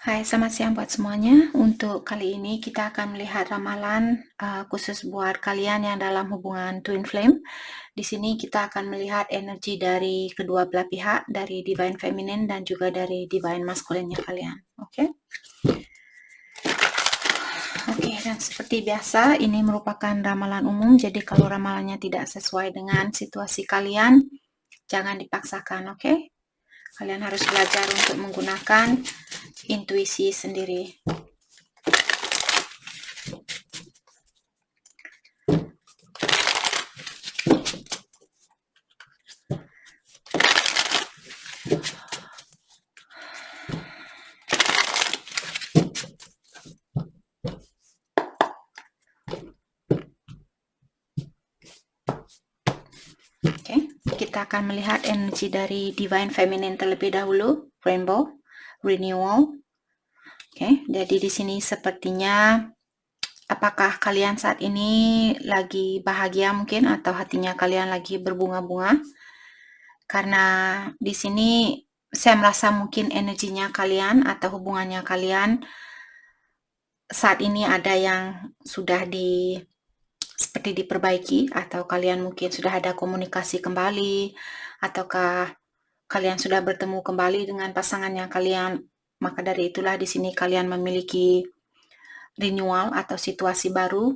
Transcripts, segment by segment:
Hai, selamat siang buat semuanya. Untuk kali ini kita akan melihat ramalan khusus buat kalian yang dalam hubungan twin flame. Di sini kita akan melihat energi dari kedua belah pihak, dari divine feminine dan juga dari divine masculine-nya kalian. Oke. Oke, dan seperti biasa ini merupakan ramalan umum. Jadi kalau ramalannya tidak sesuai dengan situasi kalian, jangan dipaksakan, oke? Kalian harus belajar untuk menggunakan intuisi sendiri. Oke, kita akan melihat energi dari divine feminine terlebih dahulu, rainbow, renewal. Oke, jadi di sini sepertinya apakah kalian saat ini lagi bahagia mungkin atau hatinya kalian lagi berbunga-bunga? Karena di sini saya merasa mungkin energinya kalian atau hubungannya kalian saat ini ada yang sudah seperti diperbaiki, atau kalian mungkin sudah ada komunikasi kembali, ataukah kalian sudah bertemu kembali dengan pasangannya kalian. Maka dari itulah di sini kalian memiliki renewal atau situasi baru.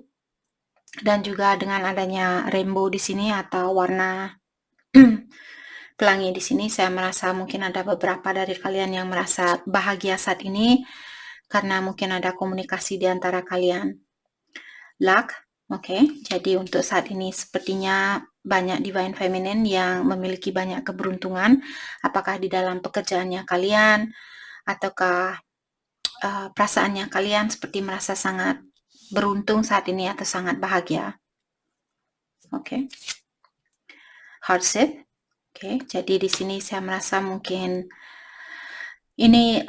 Dan juga dengan adanya rainbow di sini atau warna pelangi di sini, saya merasa mungkin ada beberapa dari kalian yang merasa bahagia saat ini karena mungkin ada komunikasi di antara kalian. Luck, oke. Jadi untuk saat ini sepertinya banyak divine feminine yang memiliki banyak keberuntungan, apakah di dalam pekerjaannya kalian ataukah perasaannya kalian seperti merasa sangat beruntung saat ini atau sangat bahagia. Oke. Hardship. Oke, jadi di sini saya merasa mungkin ini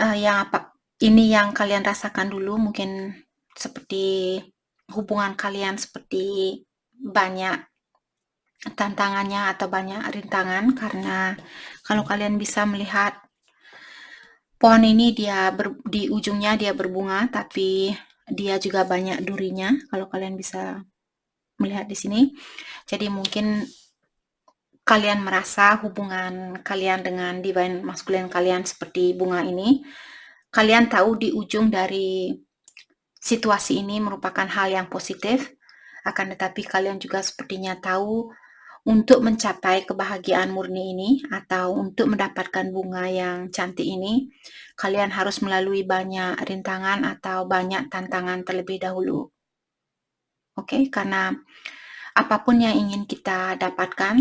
yang kalian rasakan dulu, mungkin seperti hubungan kalian seperti banyak tantangannya atau banyak rintangan, karena kalau kalian bisa melihat pohon ini di ujungnya dia berbunga, tapi dia juga banyak durinya kalau kalian bisa melihat di sini. Jadi mungkin kalian merasa hubungan kalian dengan divine masculine kalian seperti bunga ini. Kalian tahu di ujung dari situasi ini merupakan hal yang positif, akan tetapi kalian juga sepertinya tahu untuk mencapai kebahagiaan murni ini atau untuk mendapatkan bunga yang cantik ini, kalian harus melalui banyak rintangan atau banyak tantangan terlebih dahulu. Oke, karena apapun yang ingin kita dapatkan,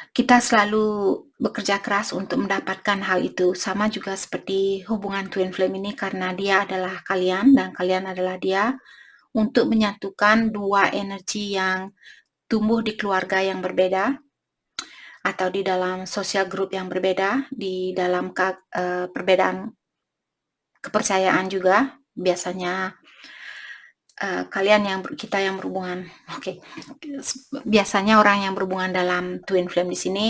kita selalu bekerja keras untuk mendapatkan hal itu. Sama juga seperti hubungan twin flame ini, karena dia adalah kalian dan kalian adalah dia, untuk menyatukan dua energi yang tumbuh di keluarga yang berbeda atau di dalam sosial grup yang berbeda, di dalam perbedaan kepercayaan juga. Biasanya kita yang berhubungan, biasanya orang yang berhubungan dalam twin flame di sini,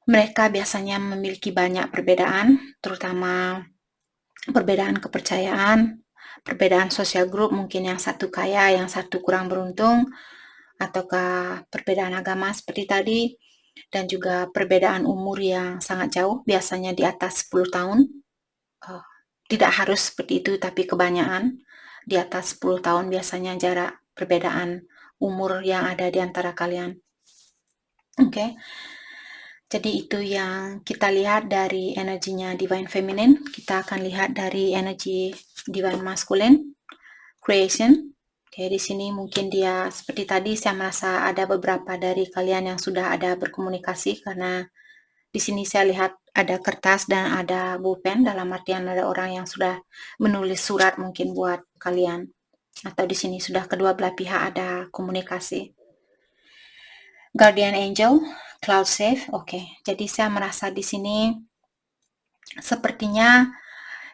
mereka biasanya memiliki banyak perbedaan, terutama perbedaan kepercayaan, perbedaan sosial grup, mungkin yang satu kaya, yang satu kurang beruntung, ataukah perbedaan agama seperti tadi, dan juga perbedaan umur yang sangat jauh, biasanya di atas 10 tahun. Tidak harus seperti itu, tapi kebanyakan di atas 10 tahun biasanya jarak perbedaan umur yang ada di antara kalian. Oke. Jadi itu yang kita lihat dari energinya divine feminine. Kita akan lihat dari energi divine masculine, creation. Oke, di sini mungkin dia seperti tadi, saya merasa ada beberapa dari kalian yang sudah ada berkomunikasi, karena di sini saya lihat ada kertas dan ada pulpen, dalam artian ada orang yang sudah menulis surat mungkin buat kalian, atau di sini sudah kedua belah pihak ada komunikasi. Guardian angel, cloud safe. Oke, jadi saya merasa di sini sepertinya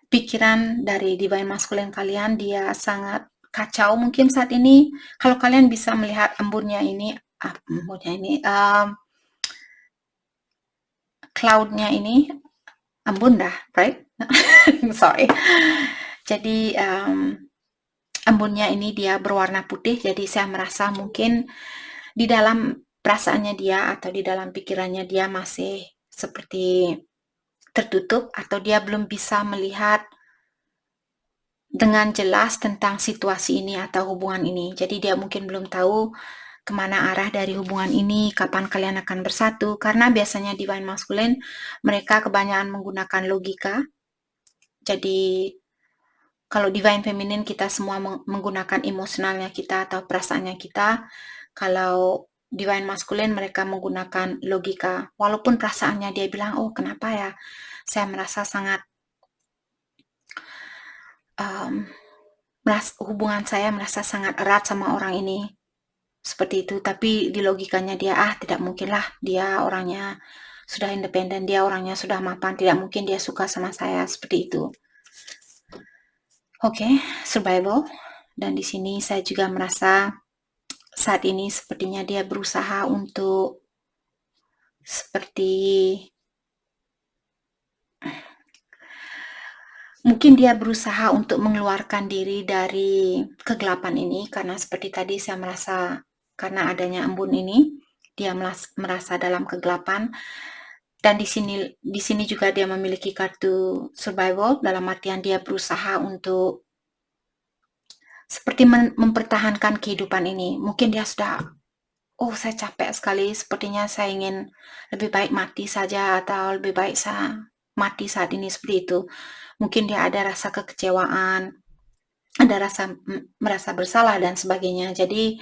pikiran dari divine masculine kalian dia sangat kacau mungkin saat ini. Kalau kalian bisa melihat embunnya ini, cloud-nya ini, embun dah, right? Sorry. Jadi embunnya ini dia berwarna putih, jadi saya merasa mungkin di dalam perasaannya dia atau di dalam pikirannya dia masih seperti tertutup atau dia belum bisa melihat dengan jelas tentang situasi ini atau hubungan ini. Jadi dia mungkin belum tahu kemana arah dari hubungan ini, kapan kalian akan bersatu, karena biasanya divine masculine mereka kebanyakan menggunakan logika. Jadi kalau divine feminine kita semua menggunakan emosionalnya kita atau perasaannya kita. Kalau divine masculine mereka menggunakan logika. Walaupun perasaannya dia bilang, oh kenapa ya, saya merasa sangat hubungan saya merasa sangat erat sama orang ini. Seperti itu, tapi di logikanya dia, tidak mungkinlah, dia orangnya sudah independen, dia orangnya sudah mapan, tidak mungkin dia suka sama saya, seperti itu. Oke, survival. Dan di sini saya juga merasa saat ini sepertinya dia berusaha untuk seperti mungkin dia berusaha untuk mengeluarkan diri dari kegelapan ini, karena seperti tadi saya merasa karena adanya embun ini dia merasa dalam kegelapan. Dan di sini juga dia memiliki kartu survival, dalam artian dia berusaha untuk seperti mempertahankan kehidupan ini. Mungkin dia sudah, oh saya capek sekali, sepertinya saya ingin lebih baik mati saja atau lebih baik saya mati saat ini, seperti itu. Mungkin dia ada rasa kekecewaan, ada rasa merasa bersalah dan sebagainya. Jadi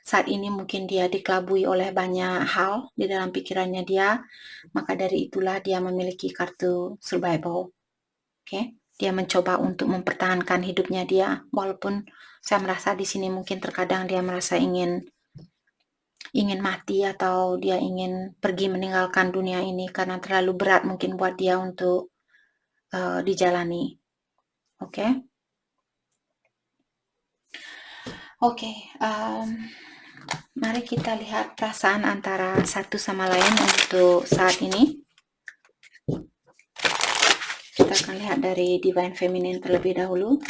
saat ini mungkin dia dikelabui oleh banyak hal di dalam pikirannya dia, maka dari itulah dia memiliki kartu survival. Oke, dia mencoba untuk mempertahankan hidupnya dia, walaupun saya merasa di sini mungkin terkadang dia merasa ingin mati atau dia ingin pergi meninggalkan dunia ini karena terlalu berat mungkin buat dia untuk dijalani. Oke. Oke, mari kita lihat perasaan antara satu sama lain untuk saat ini. Kita akan lihat dari divine feminine terlebih dahulu.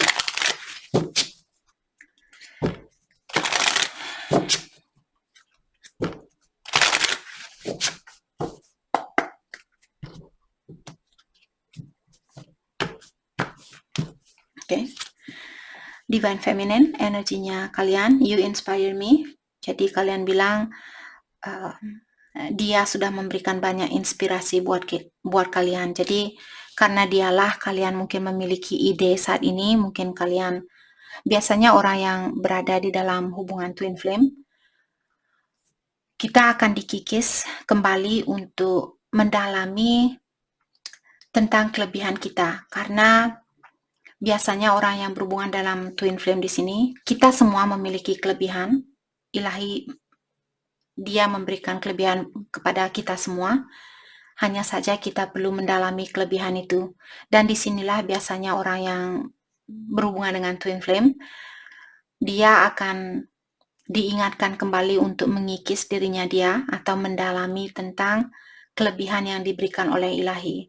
Oke. Divine feminine, energinya kalian, you inspire me. Jadi kalian bilang dia sudah memberikan banyak inspirasi buat kalian. Jadi karena dialah kalian mungkin memiliki ide saat ini, mungkin kalian biasanya orang yang berada di dalam hubungan twin flame, kita akan dikikis kembali untuk mendalami tentang kelebihan kita, karena biasanya orang yang berhubungan dalam twin flame di sini, kita semua memiliki kelebihan. Ilahi dia memberikan kelebihan kepada kita semua. Hanya saja kita perlu mendalami kelebihan itu. Dan disinilah biasanya orang yang berhubungan dengan twin flame, dia akan diingatkan kembali untuk mengikis dirinya dia atau mendalami tentang kelebihan yang diberikan oleh ilahi.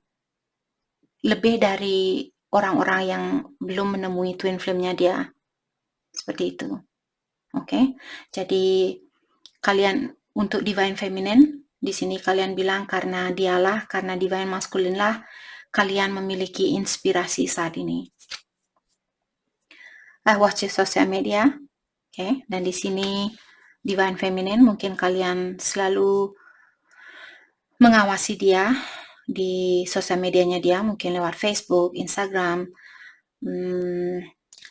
Lebih dari orang-orang yang belum menemui twin flame-nya dia. Seperti itu. Oke. Jadi kalian untuk divine feminine di sini kalian bilang karena dialah, karena divine masculine lah kalian memiliki inspirasi saat ini. Watch sosial media. Oke, dan di sini divine feminine mungkin kalian selalu mengawasi dia di sosial medianya dia, mungkin lewat Facebook, Instagram,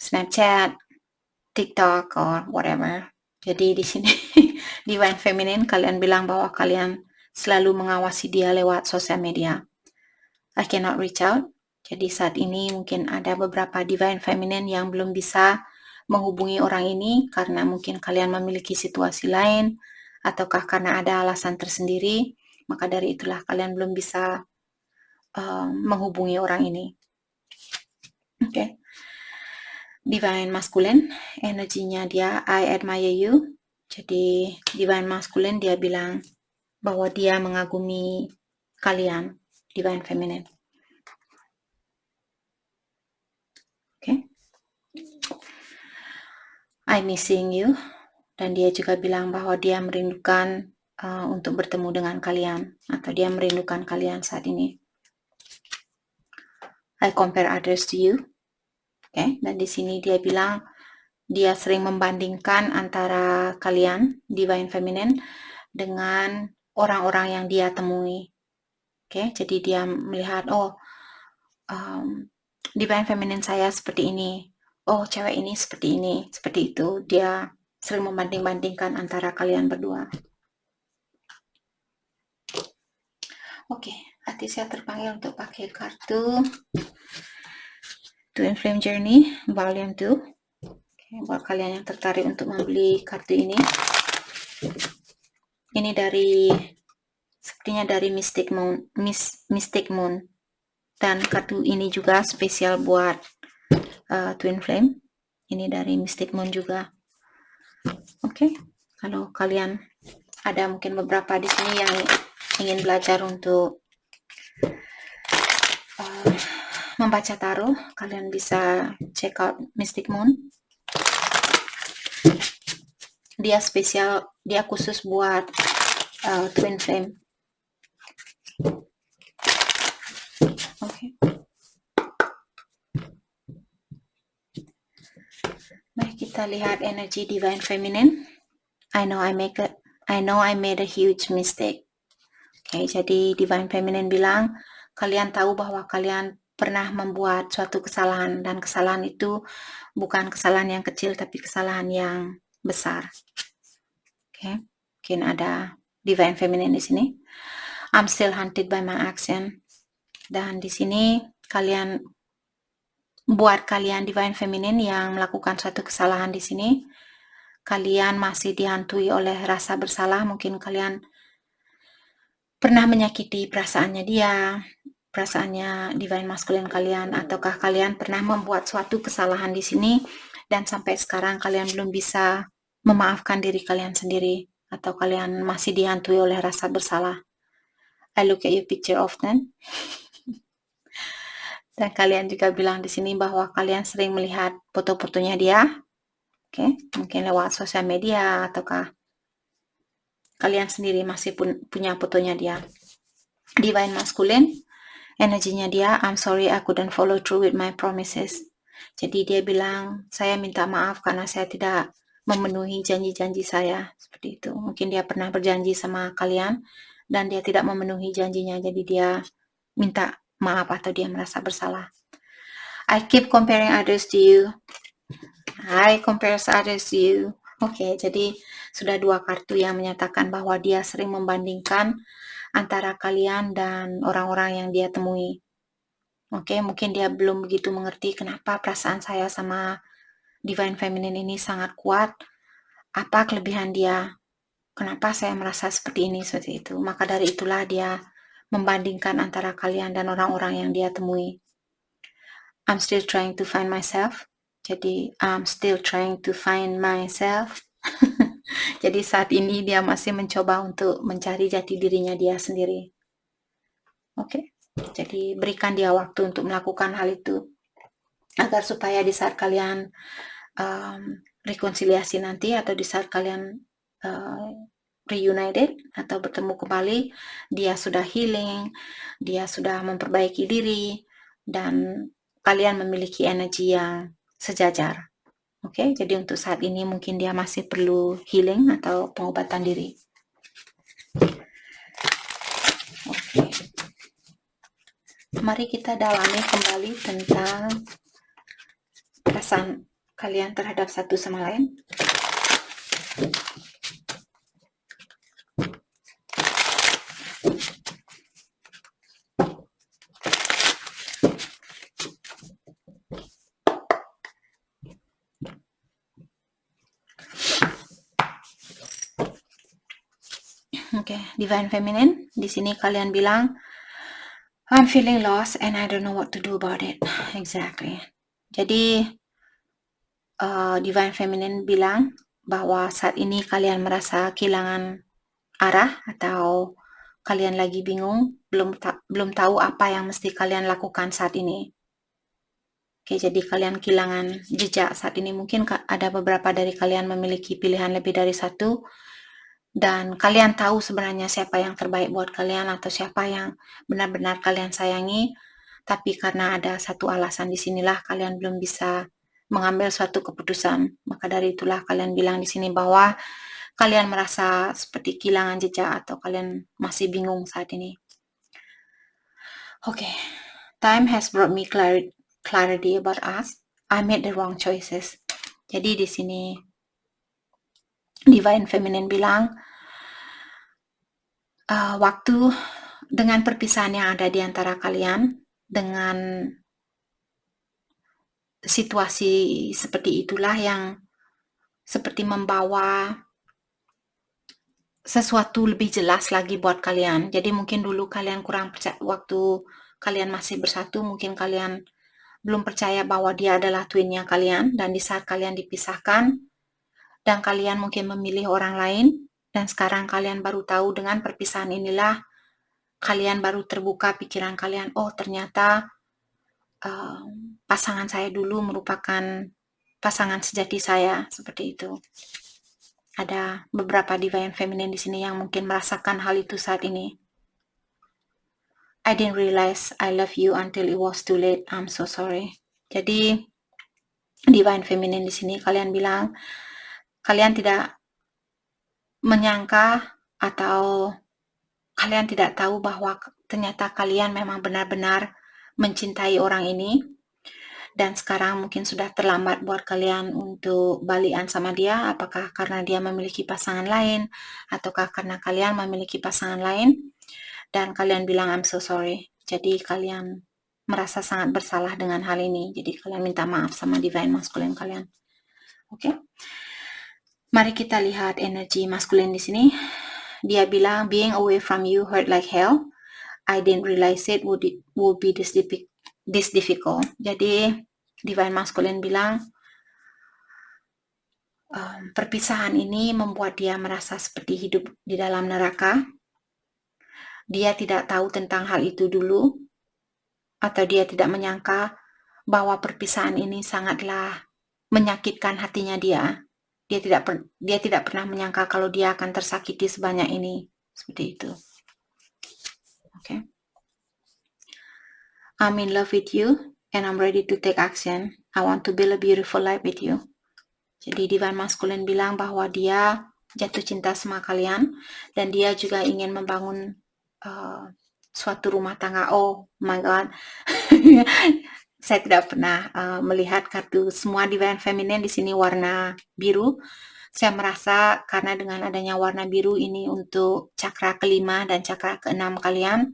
Snapchat, TikTok, or whatever. Jadi di sini divine feminine kalian bilang bahwa kalian selalu mengawasi dia lewat sosial media. I cannot reach out. Jadi saat ini mungkin ada beberapa divine feminine yang belum bisa menghubungi orang ini karena mungkin kalian memiliki situasi lain ataukah karena ada alasan tersendiri. Maka dari itulah kalian belum bisa menghubungi orang ini. Oke. Divine masculine, energinya dia, I admire you. Jadi divine masculine dia bilang bahwa dia mengagumi kalian, divine feminine. I missing you. Dan dia juga bilang bahwa dia merindukan untuk bertemu dengan kalian, atau dia merindukan kalian saat ini. I compare others to you. Okay? Dan di sini dia bilang dia sering membandingkan antara kalian, Divine Feminine, dengan orang-orang yang dia temui. Okay? Jadi dia melihat, Divine Feminine saya seperti ini. Oh, cewek ini seperti ini. Seperti itu. Dia sering membanding-bandingkan antara kalian berdua. Oke, hati saya terpanggil untuk pakai kartu Twin Flame Journey Volume 2. Oke, buat kalian yang tertarik untuk membeli kartu ini. Ini sepertinya dari Mystic Moon. Dan kartu ini juga spesial buat Twin Flame. Ini dari Mystic Moon juga. Oke, kalau kalian ada mungkin beberapa di sini yang ingin belajar untuk membaca tarot, kalian bisa check out Mystic Moon. Dia spesial, dia khusus buat Twin Flame. Okay. Mari kita lihat energi Divine Feminine. I know I made a huge mistake. Okay, jadi Divine Feminine bilang, kalian tahu bahwa kalian pernah membuat suatu kesalahan, dan kesalahan itu bukan kesalahan yang kecil, tapi kesalahan yang besar. Okay, mungkin ada Divine Feminine di sini. I'm still haunted by my action. Dan di sini buat kalian Divine Feminine yang melakukan suatu kesalahan di sini, kalian masih dihantui oleh rasa bersalah. Mungkin kalian pernah menyakiti perasaannya Divine Masculine kalian, ataukah kalian pernah membuat suatu kesalahan di sini dan sampai sekarang kalian belum bisa memaafkan diri kalian sendiri, atau kalian masih dihantui oleh rasa bersalah. I look at your picture often. Dan kalian juga bilang di sini bahwa kalian sering melihat foto-fotonya dia. Oke, mungkin lewat sosial media, ataukah kalian sendiri masih punya fotonya dia. Divine Masculine, energinya dia, I'm sorry I couldn't follow through with my promises. Jadi dia bilang, saya minta maaf karena saya tidak memenuhi janji-janji saya. Seperti itu. Mungkin dia pernah berjanji sama kalian dan dia tidak memenuhi janjinya. Jadi dia minta maaf atau dia merasa bersalah. I keep comparing others to you. I compare others to you. Oke, jadi sudah 2 kartu yang menyatakan bahwa dia sering membandingkan antara kalian dan orang-orang yang dia temui. Oke, mungkin dia belum begitu mengerti kenapa perasaan saya sama Divine Feminine ini sangat kuat. Apa kelebihan dia? Kenapa saya merasa seperti ini, seperti itu. Maka dari itulah dia membandingkan antara kalian dan orang-orang yang dia temui. I'm still trying to find myself. Jadi, I'm still trying to find myself. Jadi saat ini dia masih mencoba untuk mencari jati dirinya dia sendiri. Oke, jadi berikan dia waktu untuk melakukan hal itu, agar supaya di saat kalian rekonsiliasi nanti, atau di saat kalian reunited atau bertemu kembali, dia sudah healing, dia sudah memperbaiki diri, dan kalian memiliki energi yang sejajar. Oke, jadi untuk saat ini mungkin dia masih perlu healing atau pengobatan diri. Oke. Mari kita dalami kembali tentang perasaan kalian terhadap satu sama lain. Oke, Divine Feminine, di sini kalian bilang, I'm feeling lost and I don't know what to do about it. Exactly. Jadi Divine Feminine bilang bahwa saat ini kalian merasa kehilangan arah, atau kalian lagi bingung, belum tahu apa yang mesti kalian lakukan saat ini. Oke, jadi kalian kehilangan jejak saat ini. Mungkin ada beberapa dari kalian memiliki pilihan lebih dari satu, dan kalian tahu sebenarnya siapa yang terbaik buat kalian atau siapa yang benar-benar kalian sayangi, tapi karena ada satu alasan di sinilah kalian belum bisa mengambil suatu keputusan. Maka dari itulah kalian bilang di sini bahwa kalian merasa seperti kehilangan jejak atau kalian masih bingung saat ini. Okay, time has brought me clarity about us. I made the wrong choices. Jadi di sini Divine Feminine bilang, waktu dengan perpisahan yang ada di antara kalian, dengan situasi seperti itulah yang seperti membawa sesuatu lebih jelas lagi buat kalian. Jadi mungkin dulu kalian kurang percaya, waktu kalian masih bersatu, mungkin kalian belum percaya bahwa dia adalah twinnya kalian, dan di saat kalian dipisahkan dan kalian mungkin memilih orang lain, dan sekarang kalian baru tahu dengan perpisahan inilah kalian baru terbuka pikiran kalian, oh ternyata pasangan saya dulu merupakan pasangan sejati saya, seperti itu. Ada beberapa Divine Feminine di sini yang mungkin merasakan hal itu saat ini. I didn't realize I love you until it was too late. I'm so sorry. Jadi Divine Feminine di sini kalian bilang kalian tidak menyangka atau kalian tidak tahu bahwa ternyata kalian memang benar-benar mencintai orang ini, dan sekarang mungkin sudah terlambat buat kalian untuk balikan sama dia, apakah karena dia memiliki pasangan lain ataukah karena kalian memiliki pasangan lain, dan kalian bilang I'm so sorry. Jadi kalian merasa sangat bersalah dengan hal ini, jadi kalian minta maaf sama Divine Masculine kalian. Oke. Mari kita lihat energi maskulin di sini. Dia bilang, being away from you hurt like hell. I didn't realize it would be this difficult. Jadi Divine Masculine bilang, perpisahan ini membuat dia merasa seperti hidup di dalam neraka. Dia tidak tahu tentang hal itu dulu, atau dia tidak menyangka bahwa perpisahan ini sangatlah menyakitkan hatinya dia. Dia tidak pernah menyangka kalau dia akan tersakiti sebanyak ini. Seperti itu. Okay. I'm in love with you and I'm ready to take action. I want to build a beautiful life with you. Jadi Divine Masculine bilang bahwa dia jatuh cinta sama kalian dan dia juga ingin membangun suatu rumah tangga. Oh my God. Saya tidak pernah melihat kartu semua Divine Feminine di sini warna biru. Saya merasa karena dengan adanya warna biru ini untuk cakra kelima dan cakra keenam kalian.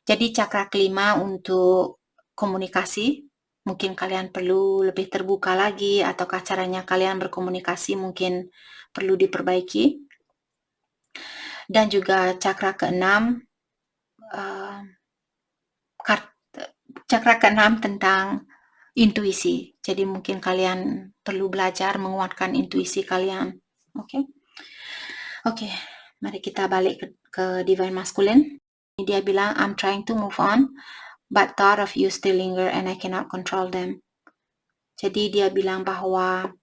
Jadi cakra kelima untuk komunikasi. Mungkin kalian perlu lebih terbuka lagi, ataukah caranya kalian berkomunikasi mungkin perlu diperbaiki. Dan juga cakra keenam, cakra keenam tentang intuisi. Jadi mungkin kalian perlu belajar menguatkan intuisi kalian. Oke. Mari kita balik ke Divine Masculine. Dia bilang, I'm trying to move on, but thought of you still linger and I cannot control them. Jadi dia bilang bahwa,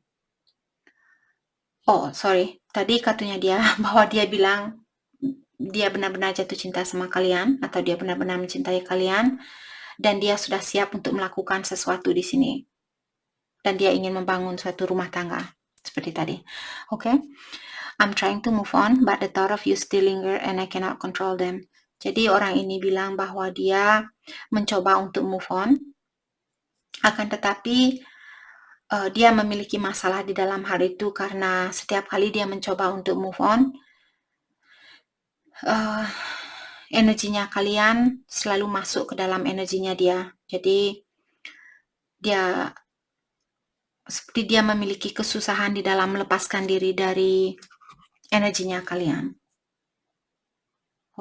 tadi kartunya dia bahwa dia bilang dia benar-benar jatuh cinta sama kalian, atau dia benar-benar mencintai kalian, dan dia sudah siap untuk melakukan sesuatu di sini. Dan dia ingin membangun suatu rumah tangga, seperti tadi. Okay? I'm trying to move on, but the thought of you still linger and I cannot control them. Jadi orang ini bilang bahwa dia mencoba untuk move on, akan tetapi dia memiliki masalah di dalam hal itu karena setiap kali dia mencoba untuk move on, energinya kalian selalu masuk ke dalam energinya dia. Jadi seperti dia memiliki kesusahan di dalam melepaskan diri dari energinya kalian.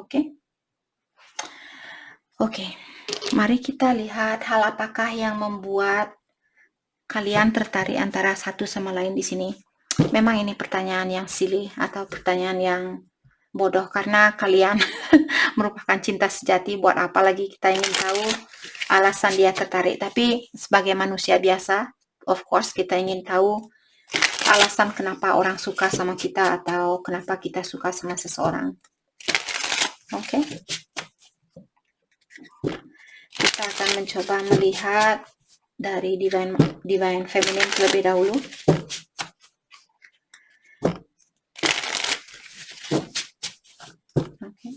Oke. Mari kita lihat hal apakah yang membuat kalian tertarik antara satu sama lain di sini. Memang ini pertanyaan yang silly atau pertanyaan yang bodoh karena kalian merupakan cinta sejati. Buat apa lagi kita ingin tahu alasan dia tertarik? Tapi sebagai manusia biasa, of course kita ingin tahu alasan kenapa orang suka sama kita atau kenapa kita suka sama seseorang. Oke. Kita akan mencoba melihat dari divine feminine terlebih dahulu. Okay.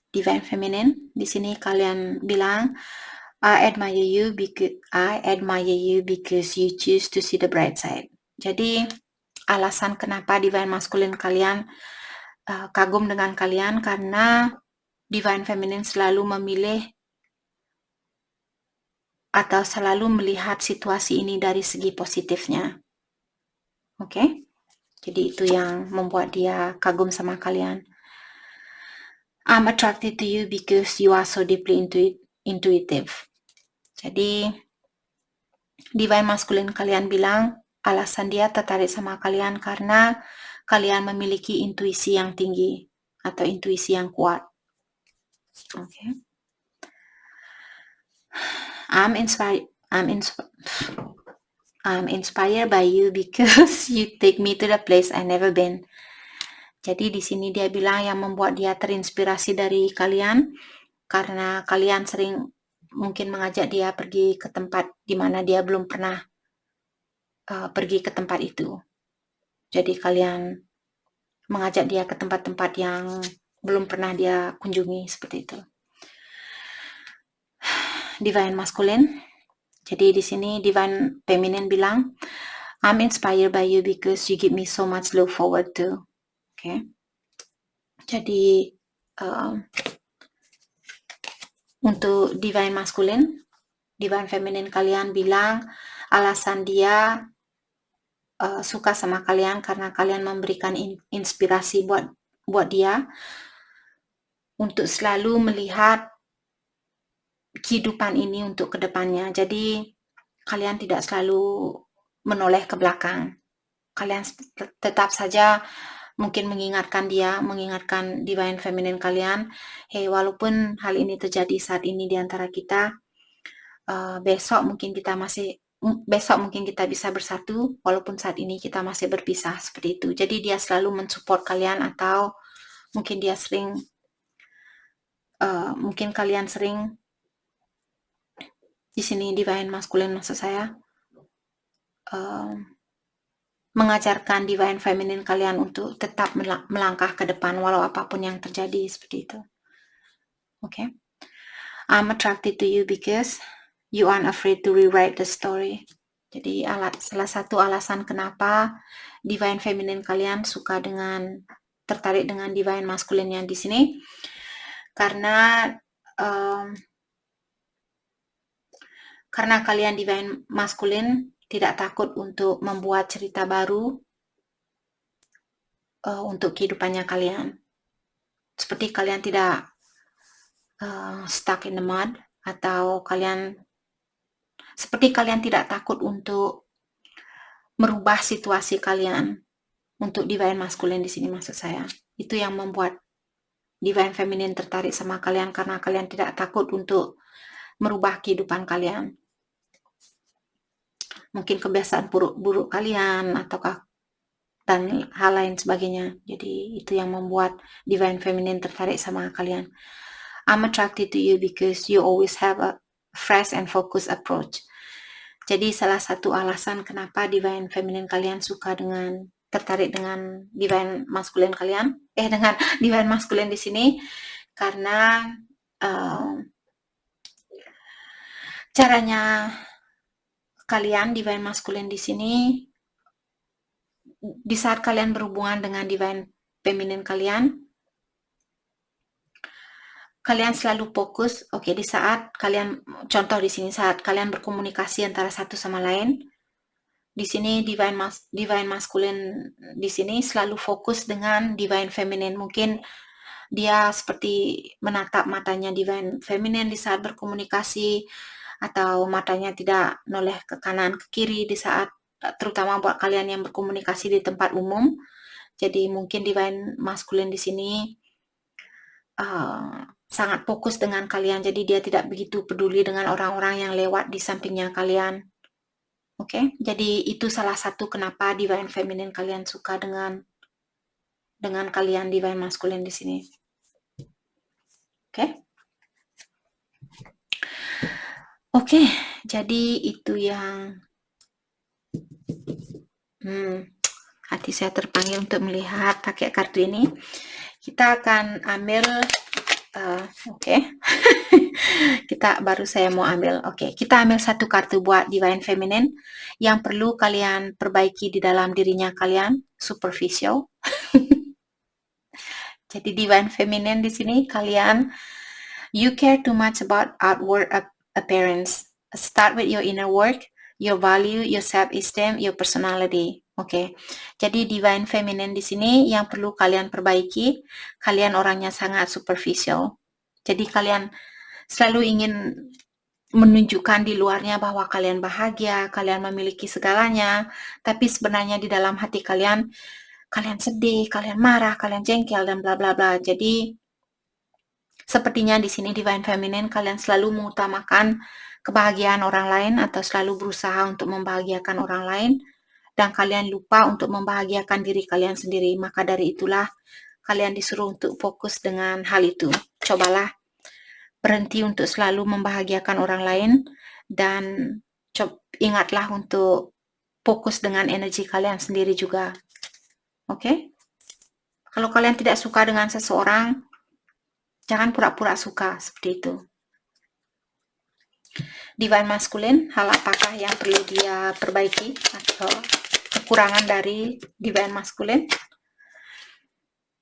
Divine feminine, di sini kalian bilang, I admire you because you choose to see the bright side. Jadi alasan kenapa divine masculine kalian kagum dengan kalian karena divine feminine selalu memilih atau selalu melihat situasi ini dari segi positifnya. Oke? Jadi itu yang membuat dia kagum sama kalian. I'm attracted to you because you are so deeply intuitive. Jadi divine masculine kalian bilang alasan dia tertarik sama kalian karena kalian memiliki intuisi yang tinggi atau intuisi yang kuat. Okay. I'm inspired by you because you take me to the place I never been. Jadi di sini dia bilang yang membuat dia terinspirasi dari kalian karena kalian sering mungkin mengajak dia pergi ke tempat di mana dia belum pernah pergi ke tempat itu. Jadi kalian mengajak dia ke tempat-tempat yang belum pernah dia kunjungi, seperti itu. Divine masculine. Jadi di sini divine feminine bilang, I'm inspired by you because you give me so much look forward to. Okay. Jadi untuk divine masculine, divine feminine kalian bilang alasan dia suka sama kalian karena kalian memberikan inspirasi buat dia untuk selalu melihat kehidupan ini untuk kedepannya. Jadi kalian tidak selalu menoleh ke belakang. Kalian tetap saja mungkin mengingatkan divine feminine kalian, hey, walaupun hal ini terjadi saat ini di antara kita, besok mungkin kita bisa bersatu, walaupun saat ini kita masih berpisah, seperti itu. Jadi dia selalu mensupport kalian, atau mungkin dia sering, mungkin kalian sering, di sini divine masculine maksud saya, mengajarkan divine feminine kalian untuk tetap melangkah ke depan walau apapun yang terjadi, seperti itu. Okay. I'm attracted to you because you aren't afraid to rewrite the story. Jadi salah satu alasan kenapa divine feminine kalian tertarik dengan divine masculine yang di sini, karena kalian divine masculine tidak takut untuk membuat cerita baru untuk kehidupannya kalian. Seperti kalian tidak stuck in the mud, atau seperti kalian tidak takut untuk merubah situasi kalian. Untuk divine masculine di sini maksud saya, itu yang membuat divine feminine tertarik sama kalian, karena kalian tidak takut untuk merubah kehidupan kalian. Mungkin kebiasaan buruk kalian ataukah dan hal lain sebagainya. Jadi itu yang membuat divine feminine tertarik sama kalian. I'm attracted to you because you always have a fresh and focused approach. Jadi salah satu alasan kenapa divine feminine kalian tertarik dengan divine masculine kalian, dengan divine masculine di sini, karena caranya kalian divine masculine di sini, di saat kalian berhubungan dengan divine feminine kalian selalu fokus. Oke, di saat kalian, contoh di sini, saat kalian berkomunikasi antara satu sama lain, di sini divine masculine di sini selalu fokus dengan divine feminine. Mungkin dia seperti menatap matanya divine feminine di saat berkomunikasi, atau matanya tidak noleh ke kanan ke kiri di saat terutama buat kalian yang berkomunikasi di tempat umum. Jadi mungkin divine masculine di sini sangat fokus dengan kalian, jadi dia tidak begitu peduli dengan orang-orang yang lewat di sampingnya kalian. Oke, jadi itu salah satu kenapa divine feminine kalian suka dengan kalian divine masculine di sini. Oke. Oke, jadi itu yang hati saya terpanggil untuk melihat pakai kartu ini. Kita akan ambil oke. Saya mau ambil. Oke, kita ambil satu kartu buat divine feminine yang perlu kalian perbaiki di dalam dirinya kalian, superficial. Jadi divine feminine di sini kalian, you care too much about outward appearance. Start with your inner work, your value, your self-esteem, your personality. Oke, jadi divine feminine di sini yang perlu kalian perbaiki, kalian orangnya sangat superficial. Jadi kalian selalu ingin menunjukkan di luarnya bahwa kalian bahagia, kalian memiliki segalanya, tapi sebenarnya di dalam hati kalian, kalian sedih, kalian marah, kalian jengkel, dan bla bla bla. Jadi sepertinya di sini divine feminine kalian selalu mengutamakan kebahagiaan orang lain atau selalu berusaha untuk membahagiakan orang lain, dan kalian lupa untuk membahagiakan diri kalian sendiri. Maka dari itulah kalian disuruh untuk fokus dengan hal itu. Cobalah berhenti untuk selalu membahagiakan orang lain, dan ingatlah untuk fokus dengan energi kalian sendiri juga. Oke? Kalau kalian tidak suka dengan seseorang, jangan pura-pura suka, seperti itu. Divine masculine, hal apakah yang perlu dia perbaiki atau kekurangan dari divine masculine?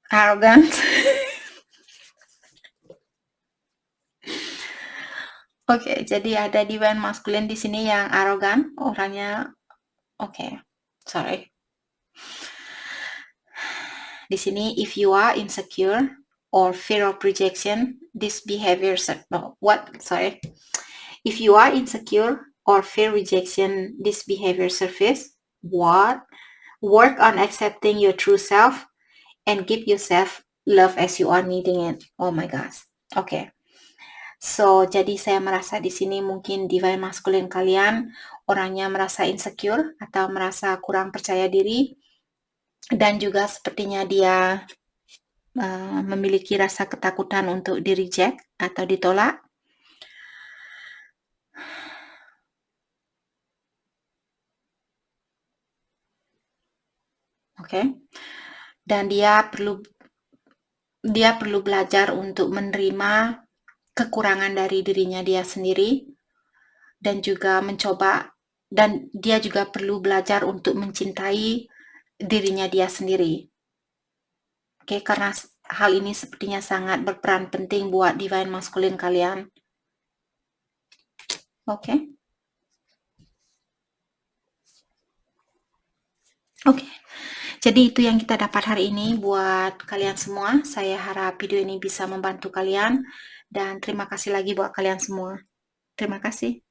Arrogant. Oke, jadi ada divine masculine di sini yang arogan, orangnya. Oke, sorry. Di sini, if you are insecure or fear of rejection, this behavior. If you are insecure or fear rejection, this behavior surface. Work on accepting your true self and give yourself love as you are needing it. Oh my gosh. Oke. So, jadi saya merasa di sini mungkin divine masculine kalian orangnya merasa insecure atau merasa kurang percaya diri, dan juga sepertinya dia memiliki rasa ketakutan untuk di-reject atau ditolak. Oke. Dan dia perlu belajar untuk menerima kekurangan dari dirinya dia sendiri, dan juga dan dia juga perlu belajar untuk mencintai dirinya dia sendiri. Oke, karena hal ini sepertinya sangat berperan penting buat divine masculine kalian. Oke. Jadi itu yang kita dapat hari ini buat kalian semua. Saya harap video ini bisa membantu kalian, dan terima kasih lagi buat kalian semua. Terima kasih.